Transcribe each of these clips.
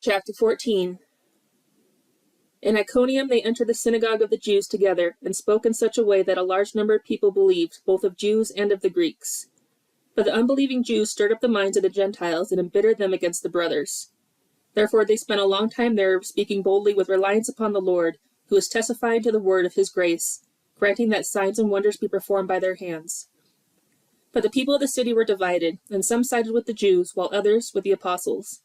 Chapter 14. In Iconium they entered the synagogue of the Jews together, and spoke in such a way that a large number of people believed, both of Jews and of the Greeks. But the unbelieving Jews stirred up the minds of the Gentiles and embittered them against the brothers. Therefore they spent a long time there, speaking boldly with reliance upon the Lord, who is testifying to the word of his grace, granting that signs and wonders be performed by their hands. But the people of the city were divided, and some sided with the Jews, while others with the apostles.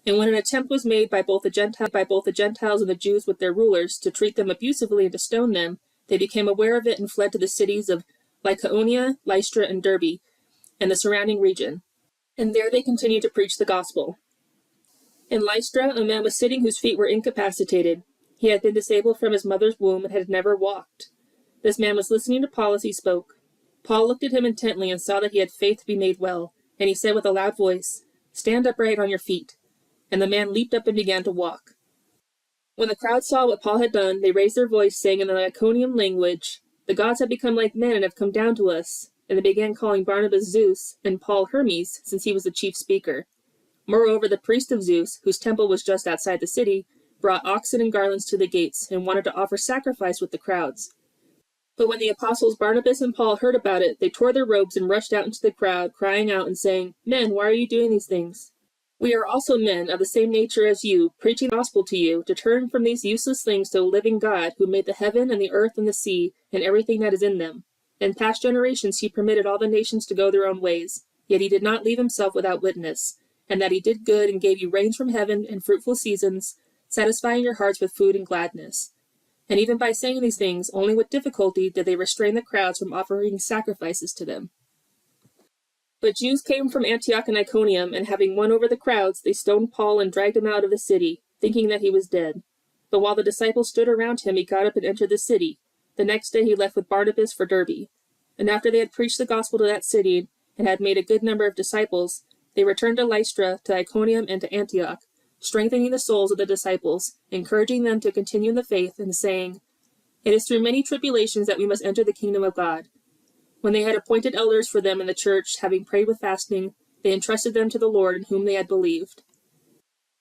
And when an attempt was made by both the Gentiles and the Jews with their rulers to treat them abusively and to stone them, they became aware of it and fled to the cities of Lycaonia, Lystra, and Derbe, and the surrounding region. And there they continued to preach the gospel. In Lystra, a man was sitting whose feet were incapacitated. He had been disabled from his mother's womb and had never walked. This man was listening to Paul as he spoke. Paul looked at him intently and saw that he had faith to be made well, and he said with a loud voice, "Stand upright on your feet." And the man leaped up and began to walk. When the crowd saw what Paul had done, they raised their voice, saying in the Iconium language, "The gods have become like men and have come down to us." And they began calling Barnabas Zeus and Paul Hermes, since he was the chief speaker. Moreover, the priest of Zeus, whose temple was just outside the city, brought oxen and garlands to the gates, and wanted to offer sacrifice with the crowds. But when the apostles Barnabas and Paul heard about it, they tore their robes and rushed out into the crowd, crying out and saying, "Men, why are you doing these things? We are also men of the same nature as you, preaching the gospel to you, to turn from these useless things to the living God, who made the heaven and the earth and the sea, and everything that is in them. In past generations he permitted all the nations to go their own ways, yet he did not leave himself without witness, and that he did good and gave you rains from heaven and fruitful seasons, satisfying your hearts with food and gladness." And even by saying these things, only with difficulty did they restrain the crowds from offering sacrifices to them. But Jews came from Antioch and Iconium, and having won over the crowds, they stoned Paul and dragged him out of the city, thinking that he was dead. But while the disciples stood around him, he got up and entered the city. The next day he left with Barnabas for Derbe. And after they had preached the gospel to that city, and had made a good number of disciples, they returned to Lystra, to Iconium, and to Antioch, strengthening the souls of the disciples, encouraging them to continue in the faith, and saying, "It is through many tribulations that we must enter the kingdom of God." When they had appointed elders for them in the church, having prayed with fasting, they entrusted them to the Lord in whom they had believed.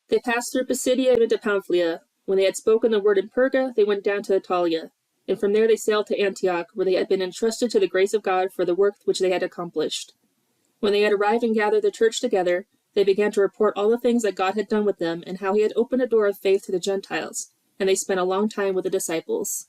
They passed through Pisidia and into Pamphylia. When they had spoken the word in Perga, they went down to Attalia, and from there they sailed to Antioch, where they had been entrusted to the grace of God for the work which they had accomplished. When they had arrived and gathered the church together, they began to report all the things that God had done with them, and how he had opened a door of faith to the Gentiles, and they spent a long time with the disciples.